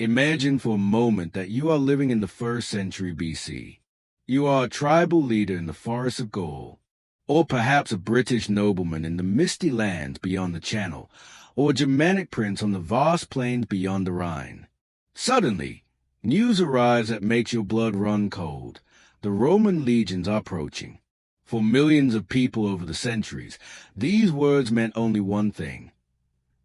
Imagine for a moment that you are living in the 1st century BC. You are a tribal leader in the forests of Gaul, or perhaps a British nobleman in the misty lands beyond the Channel, or a Germanic prince on the vast plains beyond the Rhine. Suddenly, news arrives that makes your blood run cold. The Roman legions are approaching. For millions of people over the centuries, these words meant only one thing: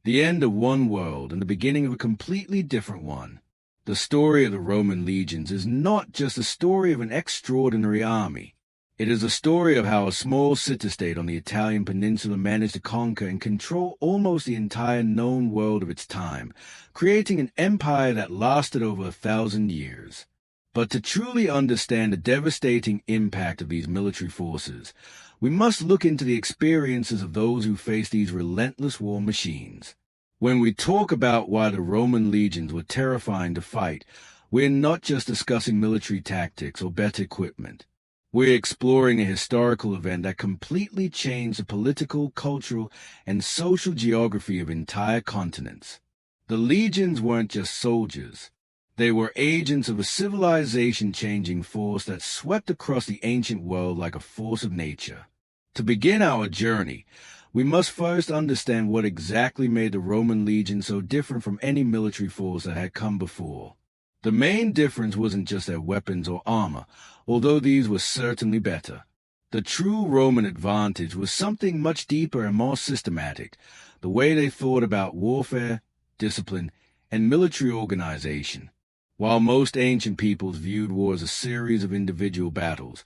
the end of one world and the beginning of a completely different one. The story of the Roman legions is not just a story of an extraordinary army. It is a story of how a small city-state on the Italian peninsula managed to conquer and control almost the entire known world of its time, creating an empire that lasted over 1,000 years. But to truly understand the devastating impact of these military forces, we must look into the experiences of those who faced these relentless war machines. When we talk about why the Roman legions were terrifying to fight, we're not just discussing military tactics or better equipment. We're exploring a historical event that completely changed the political, cultural, and social geography of entire continents. The legions weren't just soldiers. They were agents of a civilization-changing force that swept across the ancient world like a force of nature. To begin our journey, we must first understand what exactly made the Roman legion so different from any military force that had come before. The main difference wasn't just their weapons or armor, although these were certainly better. The true Roman advantage was something much deeper and more systematic: the way they thought about warfare, discipline, and military organization. While most ancient peoples viewed war as a series of individual battles,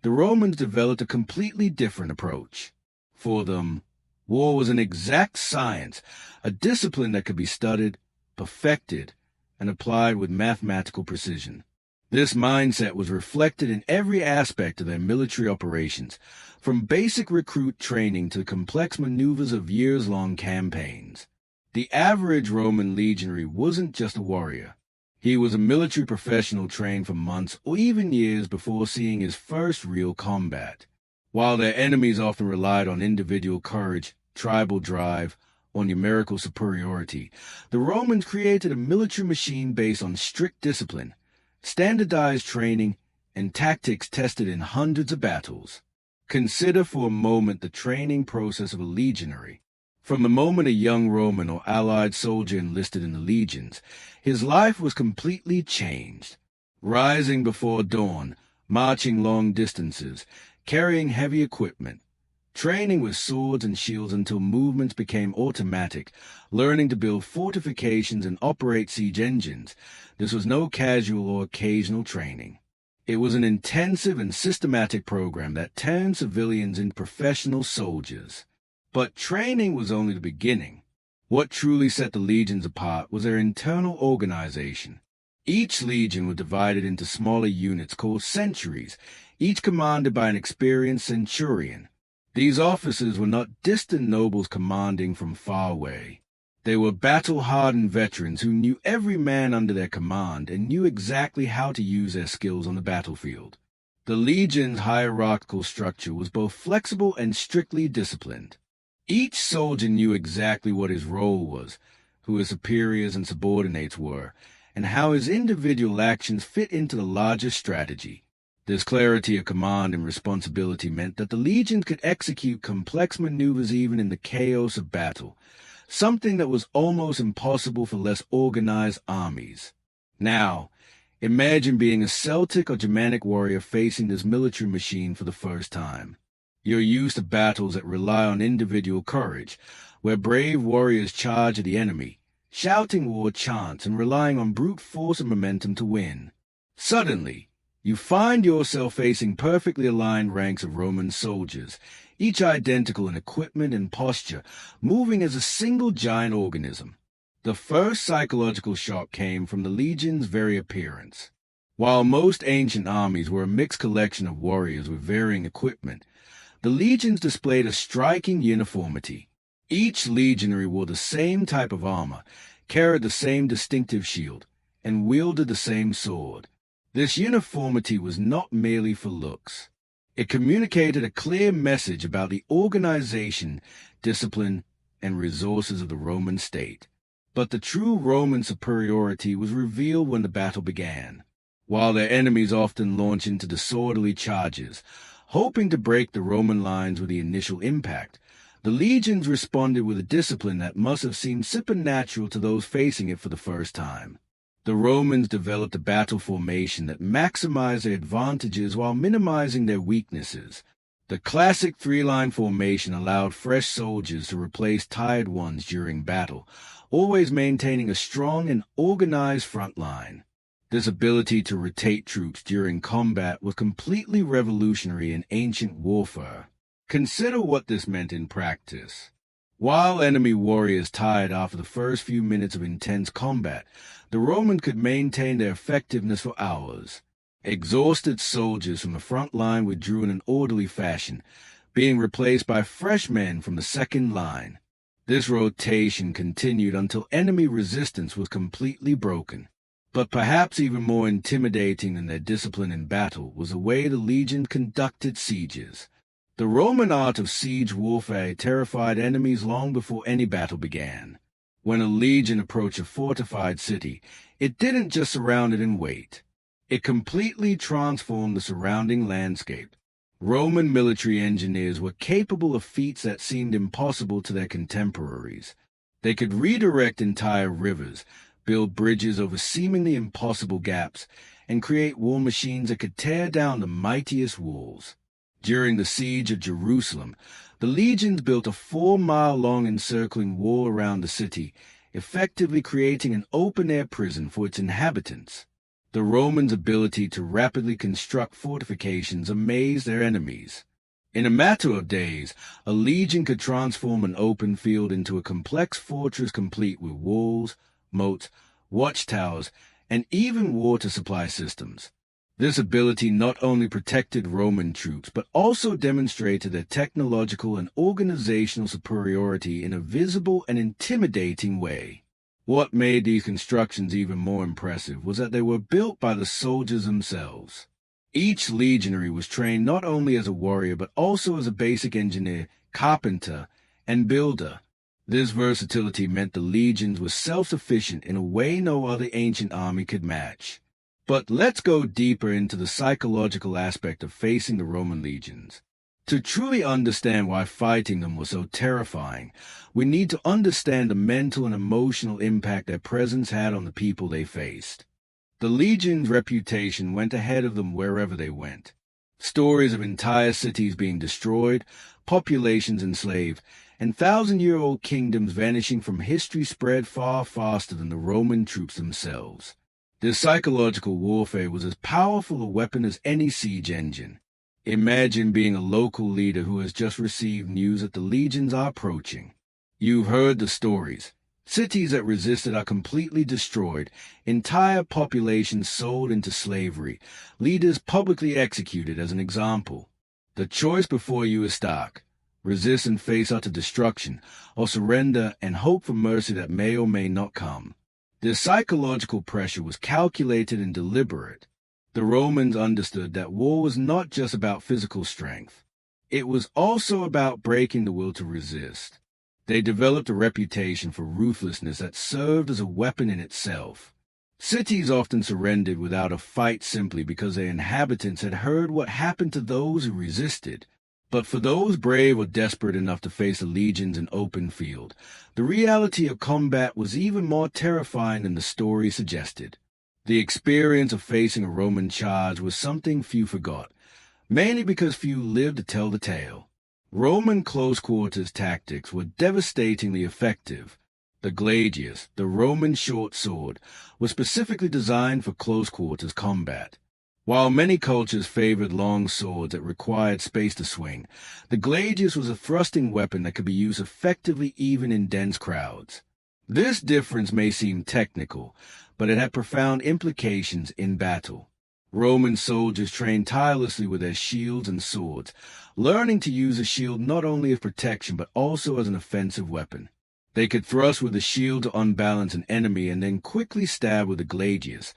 the Romans developed a completely different approach. For them, war was an exact science, a discipline that could be studied, perfected, and applied with mathematical precision. This mindset was reflected in every aspect of their military operations, from basic recruit training to the complex maneuvers of years-long campaigns. The average Roman legionary wasn't just a warrior. He was a military professional trained for months or even years before seeing his first real combat. While their enemies often relied on individual courage, tribal drive, or numerical superiority, the Romans created a military machine based on strict discipline, standardized training, and tactics tested in hundreds of battles. Consider for a moment the training process of a legionary. From the moment a young Roman or allied soldier enlisted in the legions, his life was completely changed. Rising before dawn, marching long distances, carrying heavy equipment, training with swords and shields until movements became automatic, learning to build fortifications and operate siege engines. This was no casual or occasional training. It was an intensive and systematic program that turned civilians into professional soldiers. But training was only the beginning. What truly set the legions apart was their internal organization. Each legion was divided into smaller units called centuries, each commanded by an experienced centurion. These officers were not distant nobles commanding from far away. They were battle-hardened veterans who knew every man under their command and knew exactly how to use their skills on the battlefield. The legion's hierarchical structure was both flexible and strictly disciplined. Each soldier knew exactly what his role was, who his superiors and subordinates were, and how his individual actions fit into the larger strategy. This clarity of command and responsibility meant that the legions could execute complex maneuvers even in the chaos of battle, something that was almost impossible for less organized armies. Now, imagine being a Celtic or Germanic warrior facing this military machine for the first time. You're used to battles that rely on individual courage, where brave warriors charge at the enemy, shouting war chants and relying on brute force and momentum to win. Suddenly, you find yourself facing perfectly aligned ranks of Roman soldiers, each identical in equipment and posture, moving as a single giant organism. The first psychological shock came from the legion's very appearance. While most ancient armies were a mixed collection of warriors with varying equipment, the legions displayed a striking uniformity. Each legionary wore the same type of armor, carried the same distinctive shield, and wielded the same sword. This uniformity was not merely for looks. It communicated a clear message about the organization, discipline, and resources of the Roman state. But the true Roman superiority was revealed when the battle began. While their enemies often launched into disorderly charges, hoping to break the Roman lines with the initial impact, the legions responded with a discipline that must have seemed supernatural to those facing it for the first time. The Romans developed a battle formation that maximized their advantages while minimizing their weaknesses. The classic three-line formation allowed fresh soldiers to replace tired ones during battle, always maintaining a strong and organized front line. This ability to rotate troops during combat was completely revolutionary in ancient warfare. Consider what this meant in practice. While enemy warriors tired after the first few minutes of intense combat, the Romans could maintain their effectiveness for hours. Exhausted soldiers from the front line withdrew in an orderly fashion, being replaced by fresh men from the second line. This rotation continued until enemy resistance was completely broken. But perhaps even more intimidating than their discipline in battle was the way the legions conducted sieges. The Roman art of siege warfare terrified enemies long before any battle began. When a legion approached a fortified city, it didn't just surround it and wait. It completely transformed the surrounding landscape. Roman military engineers were capable of feats that seemed impossible to their contemporaries. They could redirect entire rivers, build bridges over seemingly impossible gaps, and create war machines that could tear down the mightiest walls. During the siege of Jerusalem, the legions built a 4-mile-long encircling wall around the city, effectively creating an open-air prison for its inhabitants. The Romans' ability to rapidly construct fortifications amazed their enemies. In a matter of days, a legion could transform an open field into a complex fortress complete with walls, moats, watchtowers, and even water supply systems. This ability not only protected Roman troops, but also demonstrated their technological and organizational superiority in a visible and intimidating way. What made these constructions even more impressive was that they were built by the soldiers themselves. Each legionary was trained not only as a warrior, but also as a basic engineer, carpenter, and builder. This versatility meant the legions were self-sufficient in a way no other ancient army could match. But let's go deeper into the psychological aspect of facing the Roman legions. To truly understand why fighting them was so terrifying, we need to understand the mental and emotional impact their presence had on the people they faced. The legion's reputation went ahead of them wherever they went. Stories of entire cities being destroyed, populations enslaved, and thousand-year-old kingdoms vanishing from history spread far faster than the Roman troops themselves. This psychological warfare was as powerful a weapon as any siege engine. Imagine being a local leader who has just received news that the legions are approaching. You've heard the stories. Cities that resisted are completely destroyed, entire populations sold into slavery, leaders publicly executed as an example. The choice before you is stark. Resist and face utter destruction, or surrender and hope for mercy that may or may not come. This psychological pressure was calculated and deliberate. The Romans understood that war was not just about physical strength. It was also about breaking the will to resist. They developed a reputation for ruthlessness that served as a weapon in itself. Cities often surrendered without a fight simply because their inhabitants had heard what happened to those who resisted. But for those brave or desperate enough to face the legions in open field, the reality of combat was even more terrifying than the story suggested. The experience of facing a Roman charge was something few forgot, mainly because few lived to tell the tale. Roman close-quarters tactics were devastatingly effective. The gladius, the Roman short sword, was specifically designed for close-quarters combat. While many cultures favored long swords that required space to swing, the gladius was a thrusting weapon that could be used effectively even in dense crowds. This difference may seem technical, but it had profound implications in battle. Roman soldiers trained tirelessly with their shields and swords, learning to use a shield not only as protection but also as an offensive weapon. They could thrust with the shield to unbalance an enemy and then quickly stab with the gladius,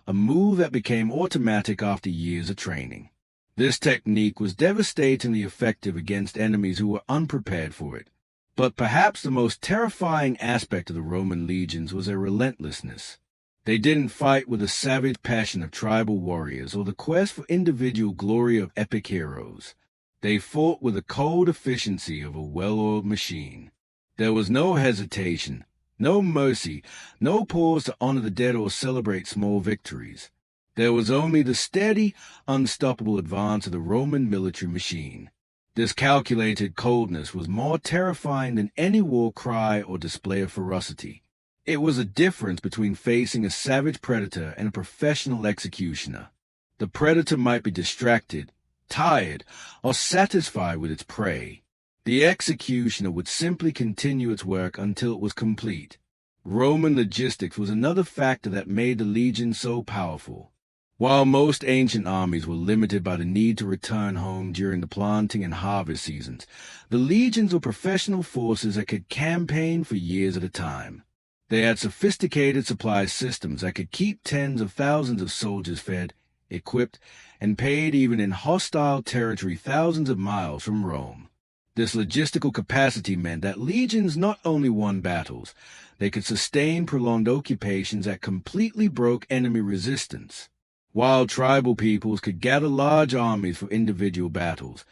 a move that became automatic after years of training. This technique was devastatingly effective against enemies who were unprepared for it. But perhaps the most terrifying aspect of the Roman legions was their relentlessness. They didn't fight with the savage passion of tribal warriors or the quest for individual glory of epic heroes. They fought with the cold efficiency of a well-oiled machine. There was no hesitation, no mercy, no pause to honor the dead or celebrate small victories. There was only the steady, unstoppable advance of the Roman military machine. This calculated coldness was more terrifying than any war cry or display of ferocity. It was a difference between facing a savage predator and a professional executioner. The predator might be distracted, tired, or satisfied with its prey. The executioner would simply continue its work until it was complete. Roman logistics was another factor that made the legion so powerful. While most ancient armies were limited by the need to return home during the planting and harvest seasons, the legions were professional forces that could campaign for years at a time. They had sophisticated supply systems that could keep tens of thousands of soldiers fed, equipped, and paid even in hostile territory thousands of miles from Rome. This logistical capacity meant that legions not only won battles, they could sustain prolonged occupations that completely broke enemy resistance. While tribal peoples could gather large armies for individual battles,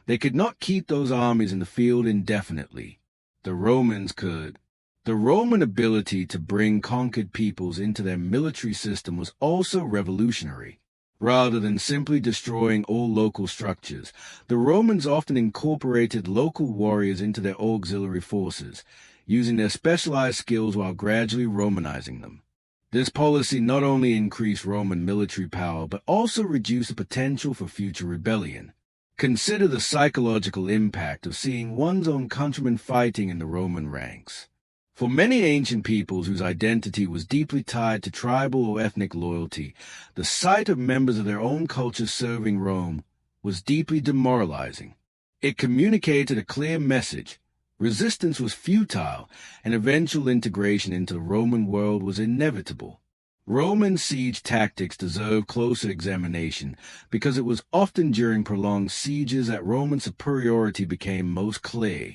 they could not keep those armies in the field indefinitely. The Romans could. The Roman ability to bring conquered peoples into their military system was also revolutionary. Rather than simply destroying all local structures, the Romans often incorporated local warriors into their auxiliary forces, using their specialized skills while gradually Romanizing them. This policy not only increased Roman military power, but also reduced the potential for future rebellion. Consider the psychological impact of seeing one's own countrymen fighting in the Roman ranks. For many ancient peoples whose identity was deeply tied to tribal or ethnic loyalty, the sight of members of their own culture serving Rome was deeply demoralizing. It communicated a clear message. Resistance was futile, and eventual integration into the Roman world was inevitable. Roman siege tactics deserve closer examination because it was often during prolonged sieges that Roman superiority became most clear.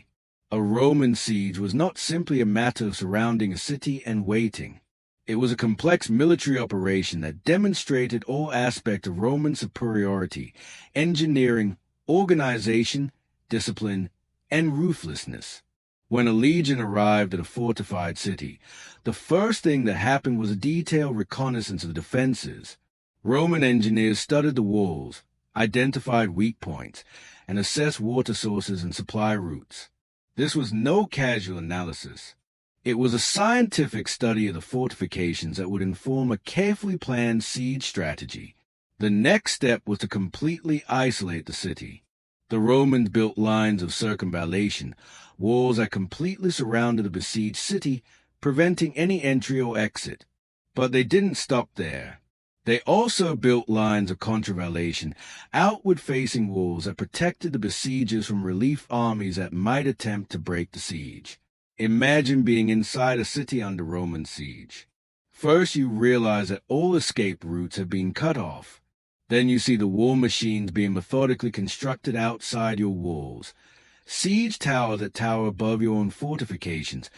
A Roman siege was not simply a matter of surrounding a city and waiting. It was a complex military operation that demonstrated all aspects of Roman superiority: engineering, organization, discipline, and ruthlessness. When a legion arrived at a fortified city, the first thing that happened was a detailed reconnaissance of the defenses. Roman engineers studied the walls, identified weak points, and assessed water sources and supply routes. This was no casual analysis. It was a scientific study of the fortifications that would inform a carefully planned siege strategy. The next step was to completely isolate the city. The Romans built lines of circumvallation, walls that completely surrounded the besieged city, preventing any entry or exit. But they didn't stop there. They also built lines of contravallation, outward-facing walls that protected the besiegers from relief armies that might attempt to break the siege. Imagine being inside a city under Roman siege. First, you realize that all escape routes have been cut off. Then you see the war machines being methodically constructed outside your walls. Siege towers that tower above your own fortifications,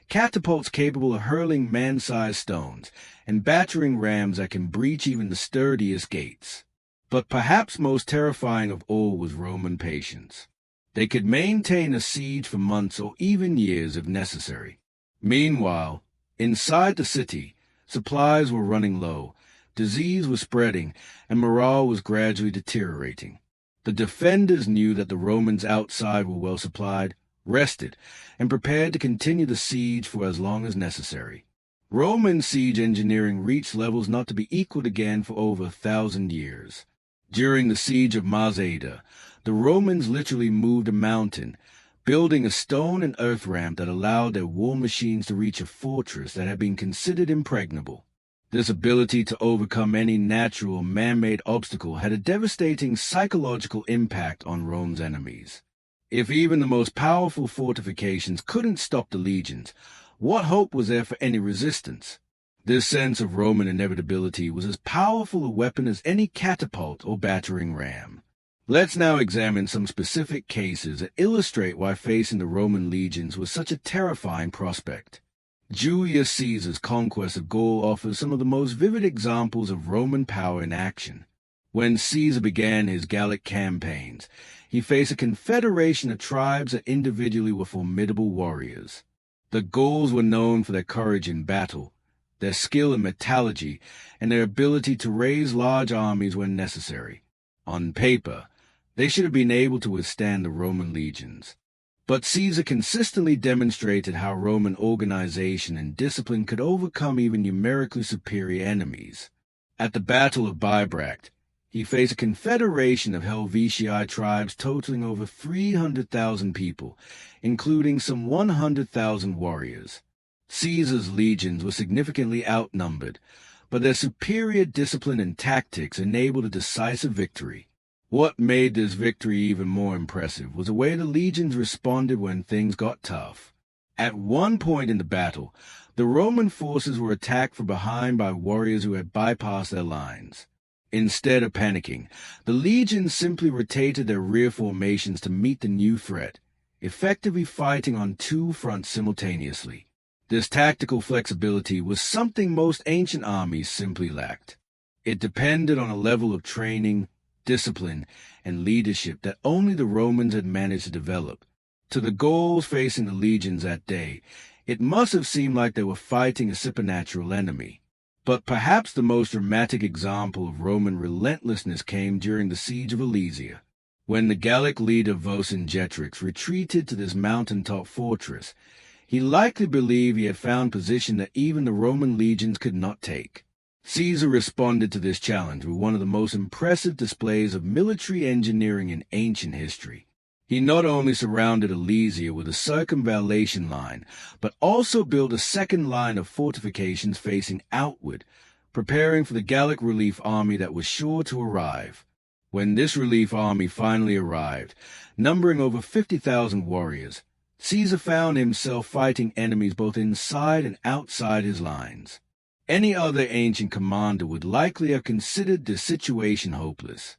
catapults capable of hurling man-sized stones, and battering rams that can breach even the sturdiest gates. But perhaps most terrifying of all was Roman patience. They could maintain a siege for months or even years if necessary. Meanwhile, inside the city, supplies were running low, disease was spreading, and morale was gradually deteriorating. The defenders knew that the Romans outside were well supplied, rested, and prepared to continue the siege for as long as necessary. Roman siege engineering reached levels not to be equaled again for over 1,000 years. During the siege of Masada, the Romans literally moved a mountain, building a stone and earth ramp that allowed their war machines to reach a fortress that had been considered impregnable. This ability to overcome any natural or man-made obstacle had a devastating psychological impact on Rome's enemies. If even the most powerful fortifications couldn't stop the legions, what hope was there for any resistance? This sense of Roman inevitability was as powerful a weapon as any catapult or battering ram. Let's now examine some specific cases that illustrate why facing the Roman legions was such a terrifying prospect. Julius Caesar's conquest of Gaul offers some of the most vivid examples of Roman power in action. When Caesar began his Gallic campaigns, he faced a confederation of tribes that individually were formidable warriors. The Gauls were known for their courage in battle, their skill in metallurgy, and their ability to raise large armies when necessary. On paper, they should have been able to withstand the Roman legions. But Caesar consistently demonstrated how Roman organization and discipline could overcome even numerically superior enemies. At the Battle of Bibracte, he faced a confederation of Helvetii tribes totaling over 300,000 people, including some 100,000 warriors. Caesar's legions were significantly outnumbered, but their superior discipline and tactics enabled a decisive victory. What made this victory even more impressive was the way the legions responded when things got tough. At one point in the battle, the Roman forces were attacked from behind by warriors who had bypassed their lines. Instead of panicking, the legions simply rotated their rear formations to meet the new threat, effectively fighting on two fronts simultaneously. This tactical flexibility was something most ancient armies simply lacked. It depended on a level of training, discipline, and leadership that only the Romans had managed to develop. To the Gauls facing the legions that day, it must have seemed like they were fighting a supernatural enemy. But perhaps the most dramatic example of Roman relentlessness came during the siege of Alesia. When the Gallic leader Vercingetorix retreated to this mountaintop fortress, he likely believed he had found position that even the Roman legions could not take. Caesar responded to this challenge with one of the most impressive displays of military engineering in ancient history. He not only surrounded Alesia with a circumvallation line, but also built a second line of fortifications facing outward, preparing for the Gallic relief army that was sure to arrive. When this relief army finally arrived, numbering over 50,000 warriors, Caesar found himself fighting enemies both inside and outside his lines. Any other ancient commander would likely have considered this situation hopeless.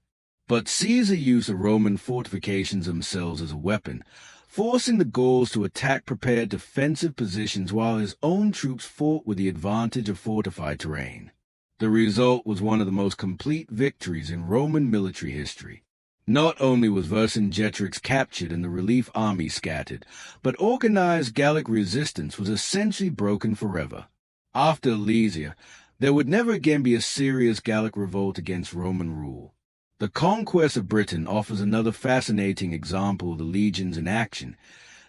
But Caesar used the Roman fortifications themselves as a weapon, forcing the Gauls to attack prepared defensive positions while his own troops fought with the advantage of fortified terrain. The result was one of the most complete victories in Roman military history. Not only was Vercingetorix captured and the relief army scattered, but organized Gallic resistance was essentially broken forever. After Alesia, there would never again be a serious Gallic revolt against Roman rule. The conquest of Britain offers another fascinating example of the legions in action,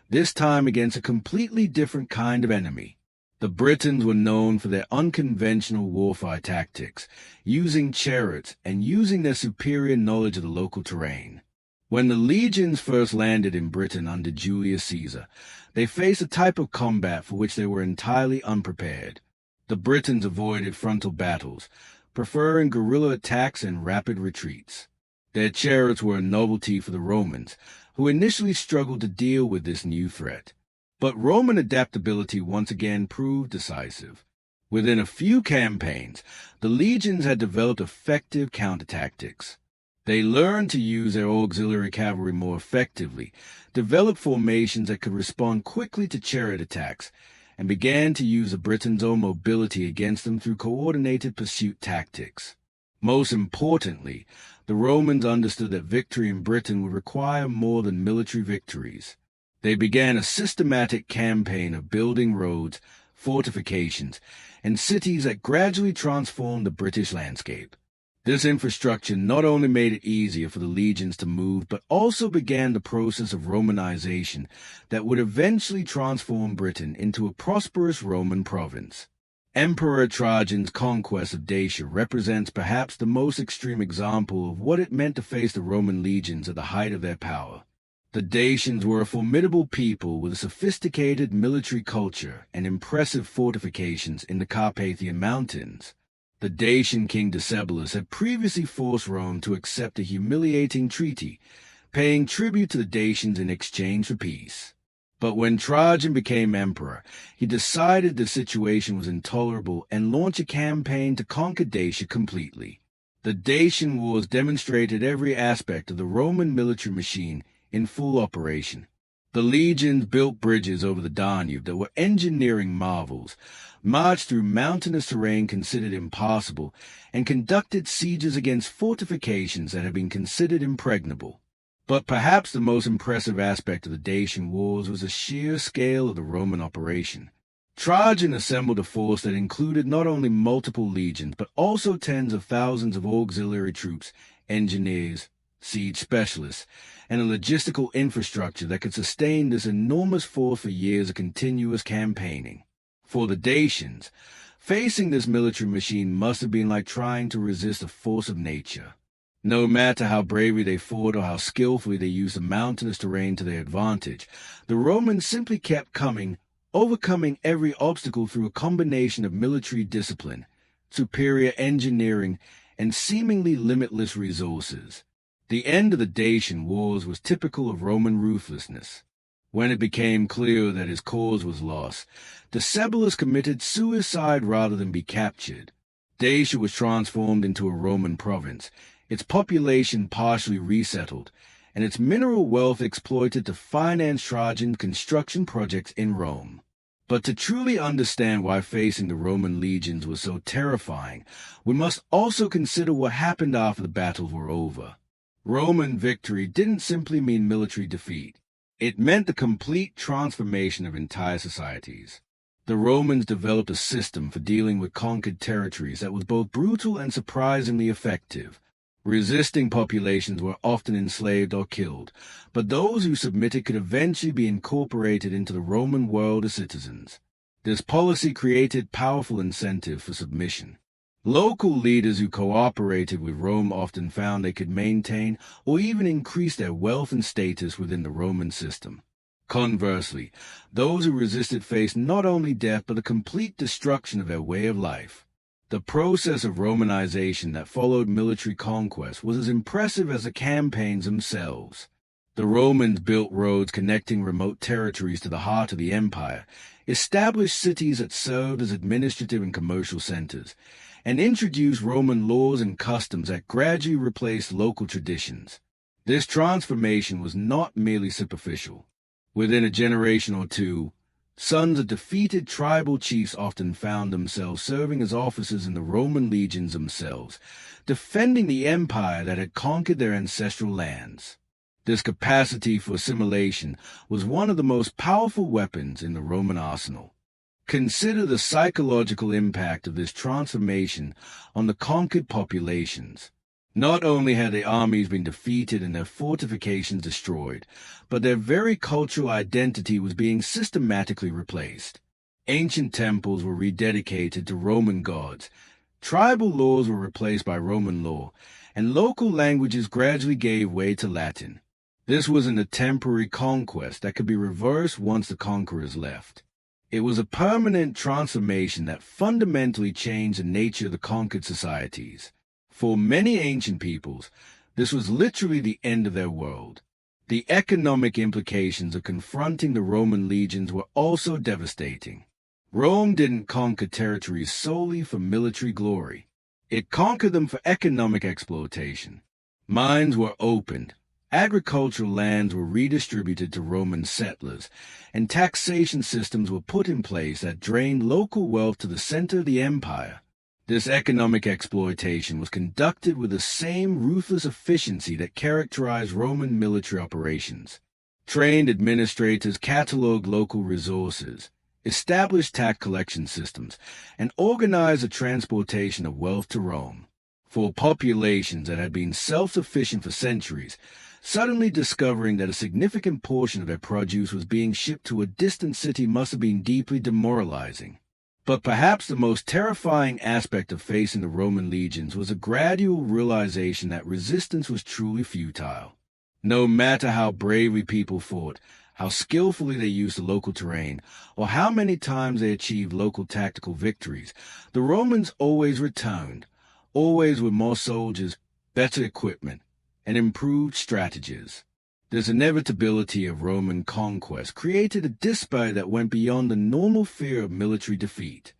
this time against a completely different kind of enemy. The Britons were known for their unconventional warfare tactics, using chariots and using their superior knowledge of the local terrain. When the legions first landed in Britain under Julius Caesar, they faced a type of combat for which they were entirely unprepared. The Britons avoided frontal battles, preferring guerrilla attacks and rapid retreats. Their chariots were a novelty for the Romans, who initially struggled to deal with this new threat. But Roman adaptability once again proved decisive. Within a few campaigns, the legions had developed effective counter-tactics. They learned to use their auxiliary cavalry more effectively, developed formations that could respond quickly to chariot attacks, and began to use the Britons' own mobility against them through coordinated pursuit tactics. Most importantly, the Romans understood that victory in Britain would require more than military victories. They began a systematic campaign of building roads, fortifications, and cities that gradually transformed the British landscape. This infrastructure not only made it easier for the legions to move, but also began the process of Romanization that would eventually transform Britain into a prosperous Roman province. Emperor Trajan's conquest of Dacia represents perhaps the most extreme example of what it meant to face the Roman legions at the height of their power. The Dacians were a formidable people with a sophisticated military culture and impressive fortifications in the Carpathian Mountains. The Dacian king Decebalus had previously forced Rome to accept a humiliating treaty, paying tribute to the Dacians in exchange for peace. But when Trajan became emperor, he decided the situation was intolerable and launched a campaign to conquer Dacia completely. The Dacian Wars demonstrated every aspect of the Roman military machine in full operation. The legions built bridges over the Danube that were engineering marvels, marched through mountainous terrain considered impassable, and conducted sieges against fortifications that had been considered impregnable. But perhaps the most impressive aspect of the Dacian Wars was the sheer scale of the Roman operation. Trajan assembled a force that included not only multiple legions, but also tens of thousands of auxiliary troops, engineers, siege specialists, and a logistical infrastructure that could sustain this enormous force for years of continuous campaigning. For the Dacians, facing this military machine must have been like trying to resist a force of nature. No matter how bravely they fought or how skillfully they used the mountainous terrain to their advantage, the Romans simply kept coming, overcoming every obstacle through a combination of military discipline, superior engineering, and seemingly limitless resources. The end of the Dacian Wars was typical of Roman ruthlessness. When it became clear that his cause was lost, Decebalus committed suicide rather than be captured. Dacia was transformed into a Roman province, its population partially resettled, and its mineral wealth exploited to finance Trajan's construction projects in Rome. But to truly understand why facing the Roman legions was so terrifying, we must also consider what happened after the battles were over. Roman victory didn't simply mean military defeat. It meant the complete transformation of entire societies. The Romans developed a system for dealing with conquered territories that was both brutal and surprisingly effective. Resisting populations were often enslaved or killed, but those who submitted could eventually be incorporated into the Roman world as citizens. This policy created powerful incentive for submission. Local leaders who cooperated with Rome often found they could maintain or even increase their wealth and status within the Roman system. Conversely, those who resisted faced not only death but the complete destruction of their way of life. The process of Romanization that followed military conquest was as impressive as the campaigns themselves. The Romans built roads connecting remote territories to the heart of the empire, established cities that served as administrative and commercial centers, and introduced Roman laws and customs that gradually replaced local traditions. This transformation was not merely superficial. Within a generation or two, sons of defeated tribal chiefs often found themselves serving as officers in the Roman legions themselves, defending the empire that had conquered their ancestral lands. This capacity for assimilation was one of the most powerful weapons in the Roman arsenal. Consider the psychological impact of this transformation on the conquered populations. Not only had the armies been defeated and their fortifications destroyed, but their very cultural identity was being systematically replaced. Ancient temples were rededicated to Roman gods, tribal laws were replaced by Roman law, and local languages gradually gave way to Latin. This wasn't a temporary conquest that could be reversed once the conquerors left. It was a permanent transformation that fundamentally changed the nature of the conquered societies. For many ancient peoples, this was literally the end of their world. The economic implications of confronting the Roman legions were also devastating. Rome didn't conquer territories solely for military glory. It conquered them for economic exploitation. Mines were opened, agricultural lands were redistributed to Roman settlers, and taxation systems were put in place that drained local wealth to the center of the empire. This economic exploitation was conducted with the same ruthless efficiency that characterized Roman military operations. Trained administrators cataloged local resources, established tax collection systems, and organized the transportation of wealth to Rome. For populations that had been self-sufficient for centuries, suddenly discovering that a significant portion of their produce was being shipped to a distant city must have been deeply demoralizing. But perhaps the most terrifying aspect of facing the Roman legions was a gradual realization that resistance was truly futile. No matter how bravely people fought, how skillfully they used the local terrain, or how many times they achieved local tactical victories, the Romans always returned, always with more soldiers, better equipment, and improved strategies. This inevitability of Roman conquest created a despair that went beyond the normal fear of military defeat.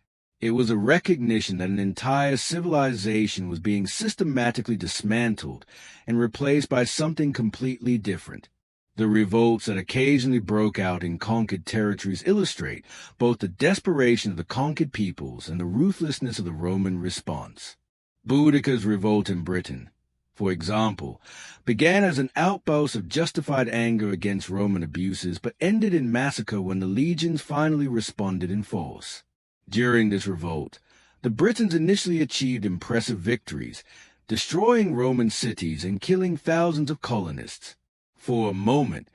It was a recognition that an entire civilization was being systematically dismantled and replaced by something completely different. The revolts that occasionally broke out in conquered territories illustrate both the desperation of the conquered peoples and the ruthlessness of the Roman response. Boudicca's revolt in Britain, for example, began as an outburst of justified anger against Roman abuses but ended in massacre when the legions finally responded in force. During this revolt, the Britons initially achieved impressive victories, destroying Roman cities and killing thousands of colonists. For a moment,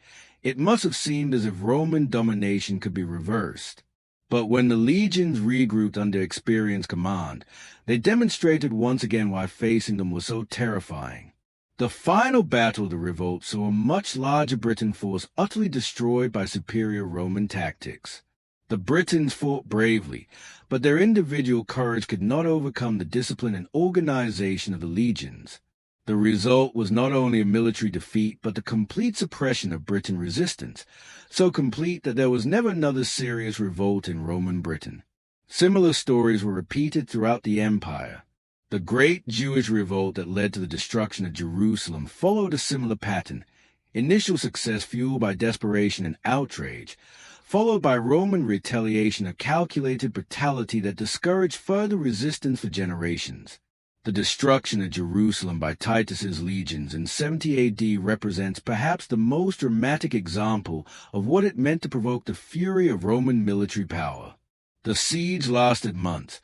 it must have seemed as if Roman domination could be reversed. But when the legions regrouped under experienced command, they demonstrated once again why facing them was so terrifying. The final battle of the revolt saw a much larger Briton force utterly destroyed by superior Roman tactics. The Britons fought bravely, but their individual courage could not overcome the discipline and organization of the legions. The result was not only a military defeat, but the complete suppression of Briton resistance, so complete that there was never another serious revolt in Roman Britain. Similar stories were repeated throughout the empire. The great Jewish revolt that led to the destruction of Jerusalem followed a similar pattern: initial success fueled by desperation and outrage, followed by Roman retaliation of calculated brutality that discouraged further resistance for generations. The destruction of Jerusalem by Titus's legions in 70 AD represents perhaps the most dramatic example of what it meant to provoke the fury of Roman military power. The siege lasted months,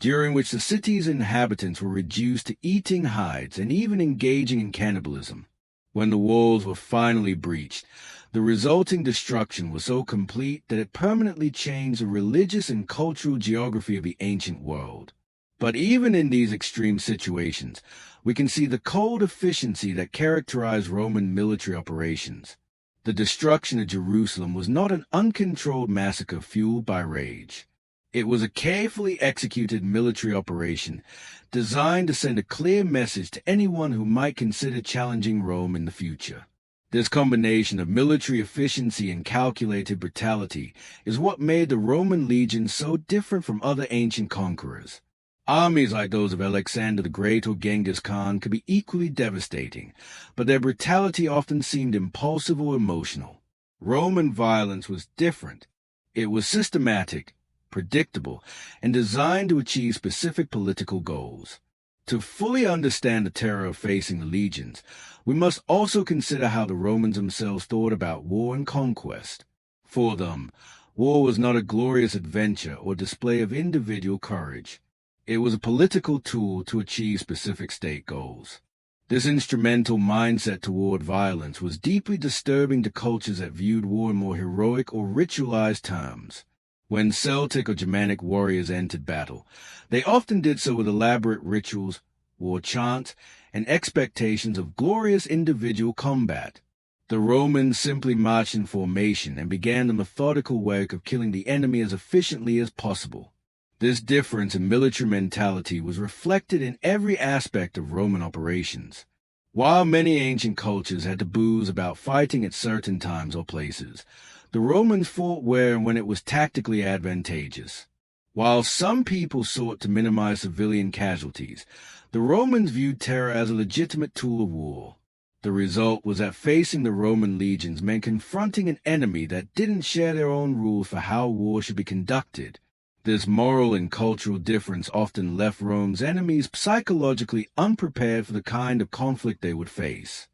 during which the city's inhabitants were reduced to eating hides and even engaging in cannibalism. When the walls were finally breached, the resulting destruction was so complete that it permanently changed the religious and cultural geography of the ancient world. But even in these extreme situations, we can see the cold efficiency that characterized Roman military operations. The destruction of Jerusalem was not an uncontrolled massacre fueled by rage. It was a carefully executed military operation designed to send a clear message to anyone who might consider challenging Rome in the future. This combination of military efficiency and calculated brutality is what made the Roman legions so different from other ancient conquerors. Armies like those of Alexander the Great or Genghis Khan could be equally devastating, but their brutality often seemed impulsive or emotional. Roman violence was different. It was systematic, predictable, and designed to achieve specific political goals. To fully understand the terror facing the legions, we must also consider how the Romans themselves thought about war and conquest. For them, war was not a glorious adventure or display of individual courage. It was a political tool to achieve specific state goals. This instrumental mindset toward violence was deeply disturbing to cultures that viewed war in more heroic or ritualized terms. When Celtic or Germanic warriors entered battle, they often did so with elaborate rituals, war chants, and expectations of glorious individual combat. The Romans simply marched in formation and began the methodical work of killing the enemy as efficiently as possible. This difference in military mentality was reflected in every aspect of Roman operations. While many ancient cultures had taboos about fighting at certain times or places, the Romans fought where and when it was tactically advantageous. While some people sought to minimize civilian casualties, the Romans viewed terror as a legitimate tool of war. The result was that facing the Roman legions meant confronting an enemy that didn't share their own rules for how war should be conducted. This moral and cultural difference often left Rome's enemies psychologically unprepared for the kind of conflict they would face.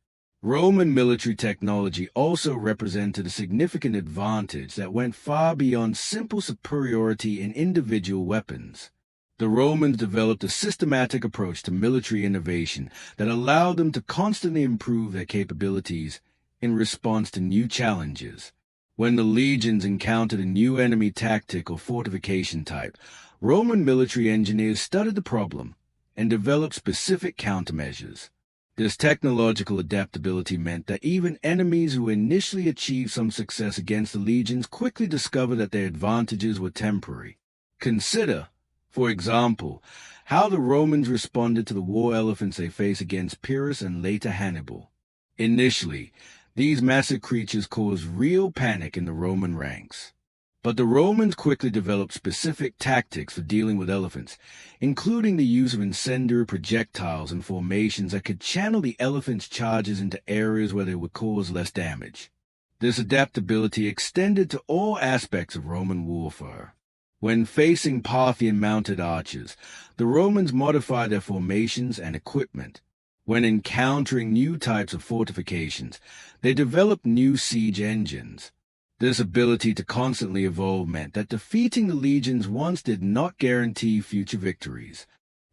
Roman military technology also represented a significant advantage that went far beyond simple superiority in individual weapons. The Romans developed a systematic approach to military innovation that allowed them to constantly improve their capabilities in response to new challenges. When the legions encountered a new enemy tactic or fortification type, Roman military engineers studied the problem and developed specific countermeasures. This technological adaptability meant that even enemies who initially achieved some success against the legions quickly discovered that their advantages were temporary. Consider, for example, how the Romans responded to the war elephants they faced against Pyrrhus and later Hannibal. Initially, these massive creatures caused real panic in the Roman ranks. But the Romans quickly developed specific tactics for dealing with elephants, including the use of incendiary projectiles and formations that could channel the elephants' charges into areas where they would cause less damage. This adaptability extended to all aspects of Roman warfare. When facing Parthian-mounted archers, the Romans modified their formations and equipment. When encountering new types of fortifications, they developed new siege engines. This ability to constantly evolve meant that defeating the legions once did not guarantee future victories.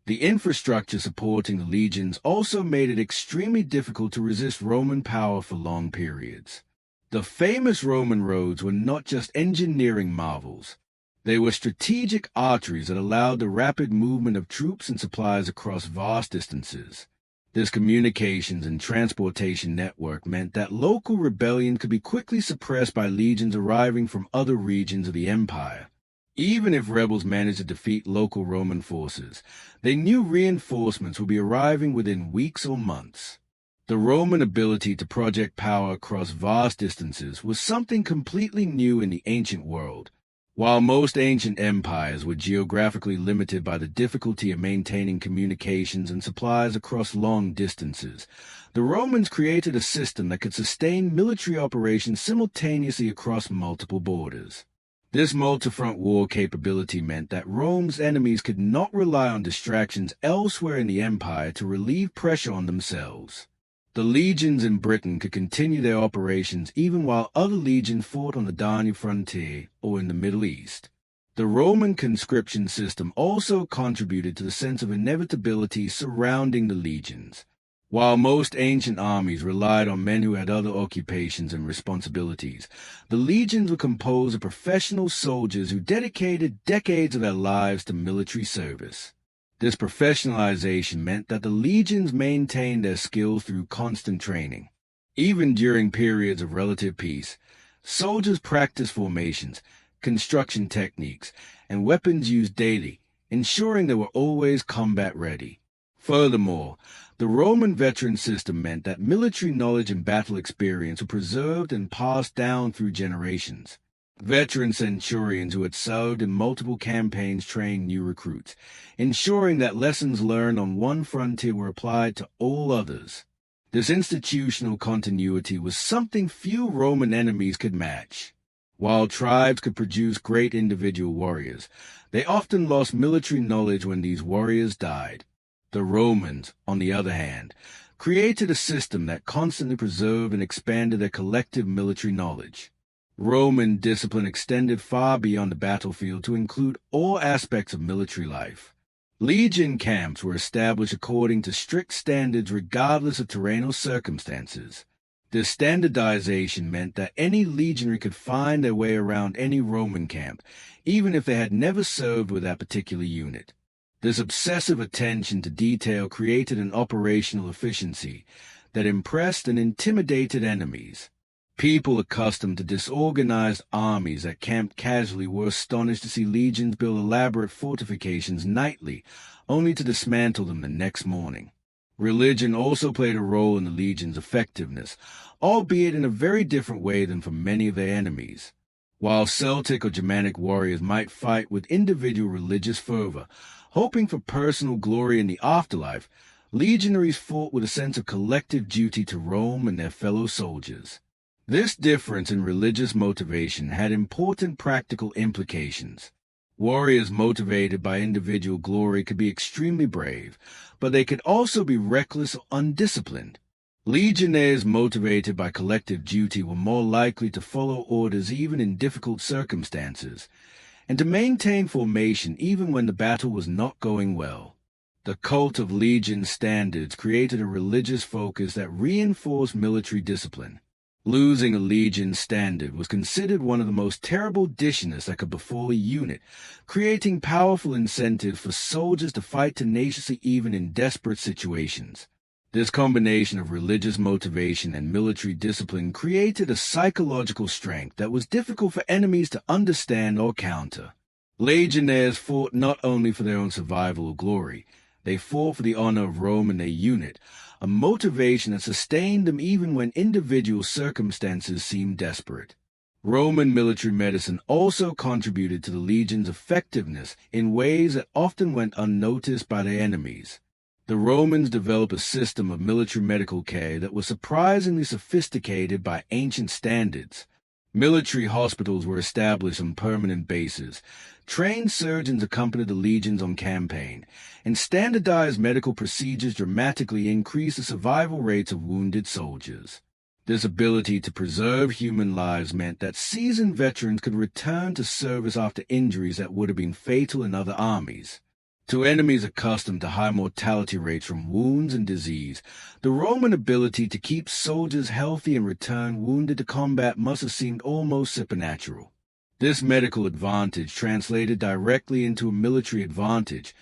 The infrastructure supporting the legions also made it extremely difficult to resist Roman power for long periods. The famous Roman roads were not just engineering marvels. They were strategic arteries that allowed the rapid movement of troops and supplies across vast distances. This communications and transportation network meant that local rebellion could be quickly suppressed by legions arriving from other regions of the empire. Even if rebels managed to defeat local Roman forces, they knew reinforcements would be arriving within weeks or months. The Roman ability to project power across vast distances was something completely new in the ancient world. While most ancient empires were geographically limited by the difficulty of maintaining communications and supplies across long distances, the Romans created a system that could sustain military operations simultaneously across multiple borders. This multi-front war capability meant that Rome's enemies could not rely on distractions elsewhere in the empire to relieve pressure on themselves. The legions in Britain could continue their operations even while other legions fought on the Danube frontier or in the Middle East. The Roman conscription system also contributed to the sense of inevitability surrounding the legions. While most ancient armies relied on men who had other occupations and responsibilities, the legions were composed of professional soldiers who dedicated decades of their lives to military service. This professionalization meant that the legions maintained their skills through constant training. Even during periods of relative peace, soldiers practiced formations, construction techniques, and weapons used daily, ensuring they were always combat ready. Furthermore, the Roman veteran system meant that military knowledge and battle experience were preserved and passed down through generations. Veteran centurions who had served in multiple campaigns trained new recruits, ensuring that lessons learned on one frontier were applied to all others. This institutional continuity was something few Roman enemies could match. While tribes could produce great individual warriors, they often lost military knowledge when these warriors died. The Romans, on the other hand, created a system that constantly preserved and expanded their collective military knowledge. Roman discipline extended far beyond the battlefield to include all aspects of military life. Legion camps were established according to strict standards regardless of terrain or circumstances. This standardization meant that any legionary could find their way around any Roman camp, even if they had never served with that particular unit. This obsessive attention to detail created an operational efficiency that impressed and intimidated enemies. People accustomed to disorganized armies that camped casually were astonished to see legions build elaborate fortifications nightly, only to dismantle them the next morning. Religion also played a role in the legion's effectiveness, albeit in a very different way than for many of their enemies. While Celtic or Germanic warriors might fight with individual religious fervor, hoping for personal glory in the afterlife, legionaries fought with a sense of collective duty to Rome and their fellow soldiers. This difference in religious motivation had important practical implications. Warriors motivated by individual glory could be extremely brave, but they could also be reckless or undisciplined. Legionnaires motivated by collective duty were more likely to follow orders even in difficult circumstances, and to maintain formation even when the battle was not going well. The cult of legion standards created a religious focus that reinforced military discipline. Losing a legion standard was considered one of the most terrible dishonours that could befall a unit, creating powerful incentives for soldiers to fight tenaciously even in desperate situations. This combination of religious motivation and military discipline created a psychological strength that was difficult for enemies to understand or counter. Legionnaires fought not only for their own survival or glory, they fought for the honor of Rome and their unit, a motivation that sustained them even when individual circumstances seemed desperate. Roman military medicine also contributed to the legion's effectiveness in ways that often went unnoticed by their enemies. The Romans developed a system of military medical care that was surprisingly sophisticated by ancient standards. Military hospitals were established on permanent bases. Trained surgeons accompanied the legions on campaign, and standardized medical procedures dramatically increased the survival rates of wounded soldiers. This ability to preserve human lives meant that seasoned veterans could return to service after injuries that would have been fatal in other armies. To enemies accustomed to high mortality rates from wounds and disease, the Roman ability to keep soldiers healthy and return wounded to combat must have seemed almost supernatural. This medical advantage translated directly into a military advantage,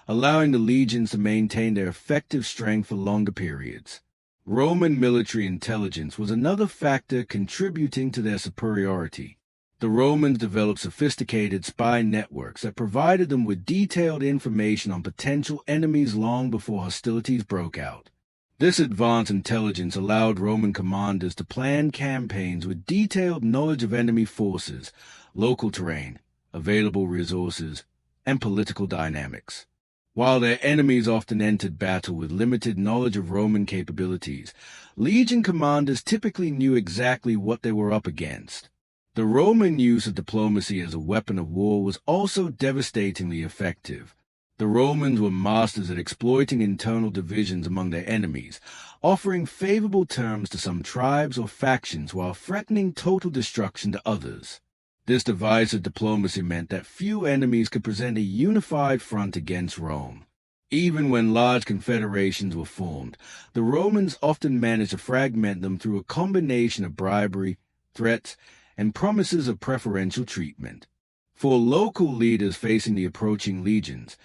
allowing the legions to maintain their effective strength for longer periods. Roman military intelligence was another factor contributing to their superiority. The Romans developed sophisticated spy networks that provided them with detailed information on potential enemies long before hostilities broke out. This advanced intelligence allowed Roman commanders to plan campaigns with detailed knowledge of enemy forces, local terrain, available resources, and political dynamics. While their enemies often entered battle with limited knowledge of Roman capabilities, legion commanders typically knew exactly what they were up against. The Roman use of diplomacy as a weapon of war was also devastatingly effective. The Romans were masters at exploiting internal divisions among their enemies, offering favorable terms to some tribes or factions while threatening total destruction to others. This divisive diplomacy meant that few enemies could present a unified front against Rome. Even when large confederations were formed, the Romans often managed to fragment them through a combination of bribery, threats, and promises of preferential treatment. For local leaders facing the approaching legions,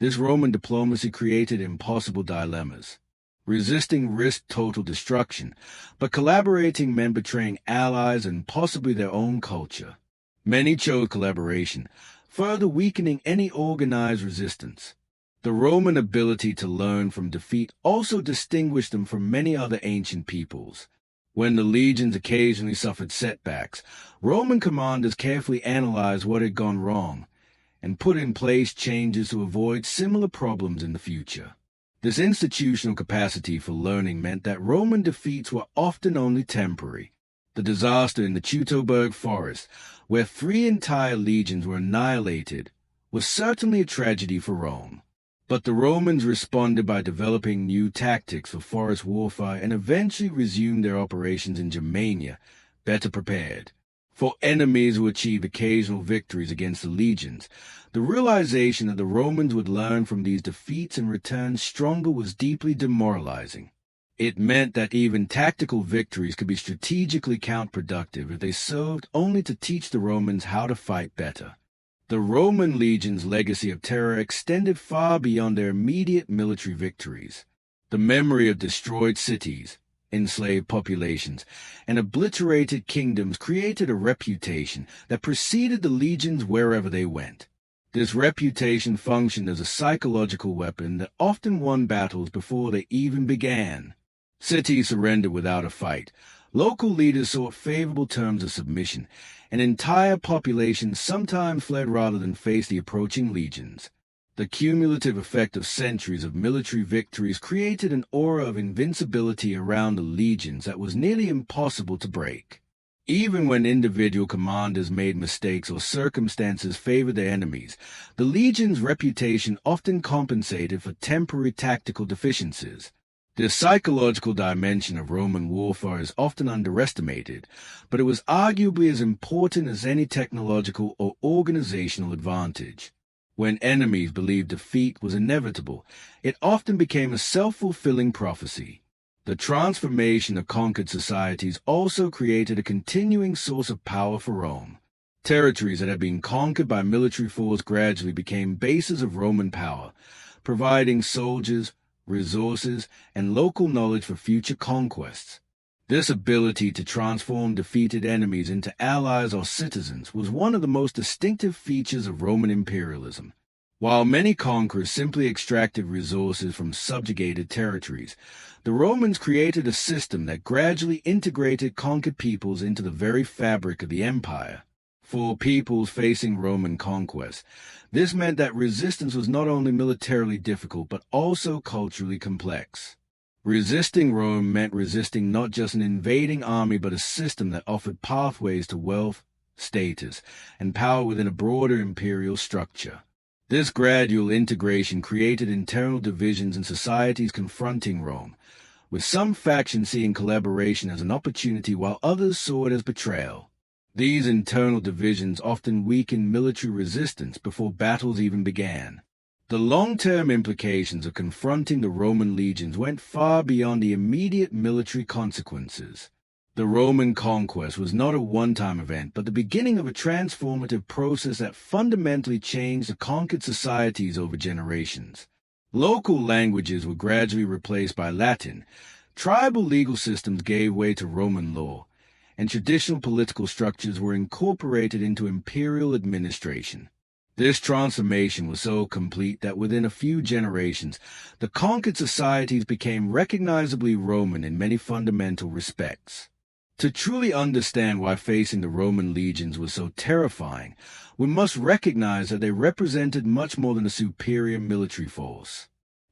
this Roman diplomacy created impossible dilemmas. Resisting risked total destruction, but collaborating meant betraying allies and possibly their own culture. Many chose collaboration, further weakening any organized resistance. The Roman ability to learn from defeat also distinguished them from many other ancient peoples. When the legions occasionally suffered setbacks, Roman commanders carefully analyzed what had gone wrong and put in place changes to avoid similar problems in the future. This institutional capacity for learning meant that Roman defeats were often only temporary. The disaster in the Teutoburg forest, where 3 entire legions were annihilated, was certainly a tragedy for Rome. But the Romans responded by developing new tactics for forest warfare and eventually resumed their operations in Germania, better prepared. For enemies who achieved occasional victories against the legions, the realization that the Romans would learn from these defeats and return stronger was deeply demoralizing. It meant that even tactical victories could be strategically counterproductive if they served only to teach the Romans how to fight better. The Roman legion's legacy of terror extended far beyond their immediate military victories. The memory of destroyed cities, enslaved populations, and obliterated kingdoms created a reputation that preceded the legions wherever they went. This reputation functioned as a psychological weapon that often won battles before they even began. Cities surrendered without a fight. Local leaders sought favorable terms of submission, and entire populations sometimes fled rather than face the approaching legions. The cumulative effect of centuries of military victories created an aura of invincibility around the legions that was nearly impossible to break. Even when individual commanders made mistakes or circumstances favored their enemies, the legion's reputation often compensated for temporary tactical deficiencies. The psychological dimension of Roman warfare is often underestimated, but it was arguably as important as any technological or organizational advantage. When enemies believed defeat was inevitable, it often became a self-fulfilling prophecy. The transformation of conquered societies also created a continuing source of power for Rome. Territories that had been conquered by military force gradually became bases of Roman power, providing soldiers, resources, and local knowledge for future conquests. This ability to transform defeated enemies into allies or citizens was one of the most distinctive features of Roman imperialism. While many conquerors simply extracted resources from subjugated territories, the Romans created a system that gradually integrated conquered peoples into the very fabric of the empire. For peoples facing Roman conquest, this meant that resistance was not only militarily difficult but also culturally complex. Resisting Rome meant resisting not just an invading army but a system that offered pathways to wealth, status, and power within a broader imperial structure. This gradual integration created internal divisions in societies confronting Rome, with some factions seeing collaboration as an opportunity while others saw it as betrayal. These internal divisions often weakened military resistance before battles even began. The long-term implications of confronting the Roman legions went far beyond the immediate military consequences. The Roman conquest was not a one-time event, but the beginning of a transformative process that fundamentally changed the conquered societies over generations. Local languages were gradually replaced by Latin, tribal legal systems gave way to Roman law, and traditional political structures were incorporated into imperial administration. This transformation was so complete that within a few generations, the conquered societies became recognizably Roman in many fundamental respects. To truly understand why facing the Roman legions was so terrifying, we must recognize that they represented much more than a superior military force.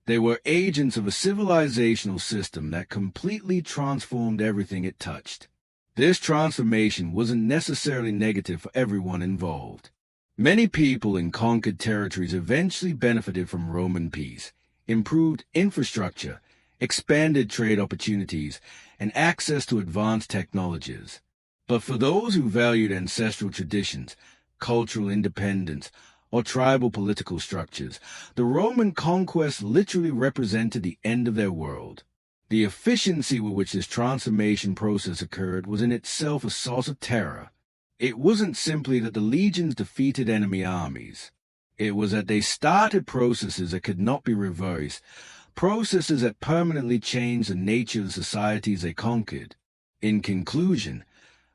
They were agents of a civilizational system that completely transformed everything it touched. This transformation wasn't necessarily negative for everyone involved. Many people in conquered territories eventually benefited from Roman peace, improved infrastructure, expanded trade opportunities, and access to advanced technologies. But for those who valued ancestral traditions, cultural independence, or tribal political structures, the Roman conquest literally represented the end of their world. The efficiency with which this transformation process occurred was in itself a source of terror. It wasn't simply that the legions defeated enemy armies. It was that they started processes that could not be reversed, processes that permanently changed the nature of the societies they conquered. In conclusion,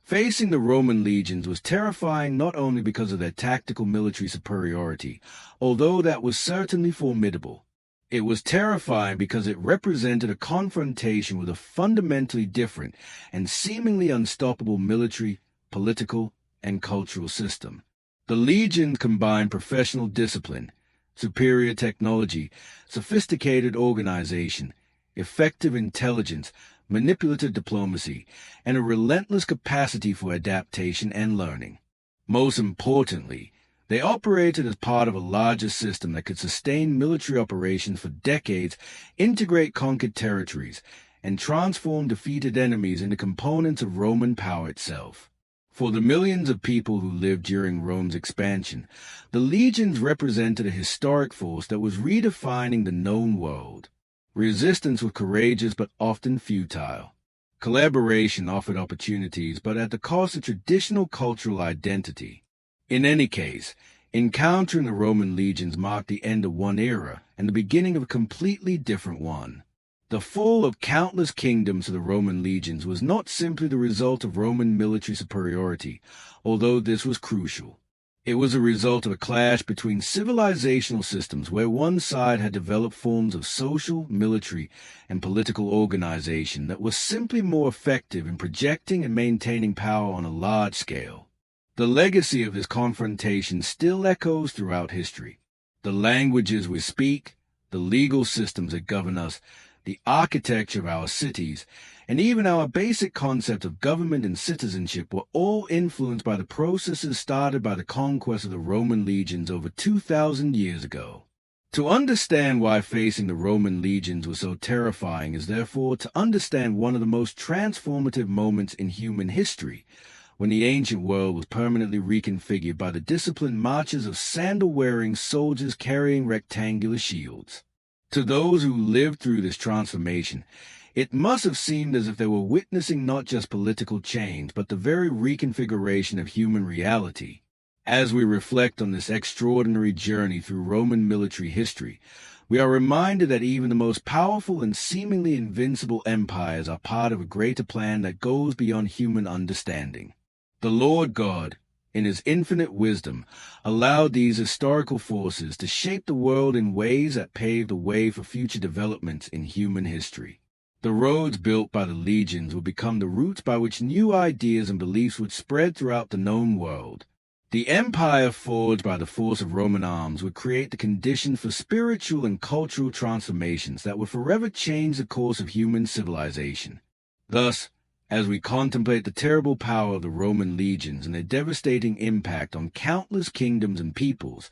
facing the Roman legions was terrifying not only because of their tactical military superiority, although that was certainly formidable. It was terrifying because it represented a confrontation with a fundamentally different and seemingly unstoppable military, political, and cultural system. The legions combined professional discipline, superior technology, sophisticated organization, effective intelligence, manipulative diplomacy, and a relentless capacity for adaptation and learning. Most importantly, they operated as part of a larger system that could sustain military operations for decades, integrate conquered territories, and transform defeated enemies into components of Roman power itself. For the millions of people who lived during Rome's expansion, the legions represented a historic force that was redefining the known world. Resistance was courageous but often futile. Collaboration offered opportunities, but at the cost of traditional cultural identity. In any case, encountering the Roman legions marked the end of one era and the beginning of a completely different one. The fall of countless kingdoms to the Roman legions was not simply the result of Roman military superiority, although this was crucial. It was a result of a clash between civilizational systems where one side had developed forms of social, military, and political organization that were simply more effective in projecting and maintaining power on a large scale. The legacy of this confrontation still echoes throughout history. The languages we speak, the legal systems that govern us, the architecture of our cities, and even our basic concept of government and citizenship were all influenced by the processes started by the conquest of the Roman legions over 2,000 years ago. To understand why facing the Roman legions was so terrifying is therefore to understand one of the most transformative moments in human history, when the ancient world was permanently reconfigured by the disciplined marches of sandal-wearing soldiers carrying rectangular shields. To those who lived through this transformation, it must have seemed as if they were witnessing not just political change, but the very reconfiguration of human reality. As we reflect on this extraordinary journey through Roman military history, we are reminded that even the most powerful and seemingly invincible empires are part of a greater plan that goes beyond human understanding. The Lord God, in his infinite wisdom, allowed these historical forces to shape the world in ways that paved the way for future developments in human history. The roads built by the legions would become the routes by which new ideas and beliefs would spread throughout the known world. The empire forged by the force of Roman arms would create the conditions for spiritual and cultural transformations that would forever change the course of human civilization. Thus, as we contemplate the terrible power of the Roman legions and their devastating impact on countless kingdoms and peoples,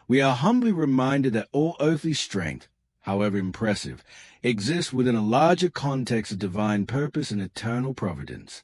we are humbly reminded that all earthly strength, however impressive, exists within a larger context of divine purpose and eternal providence.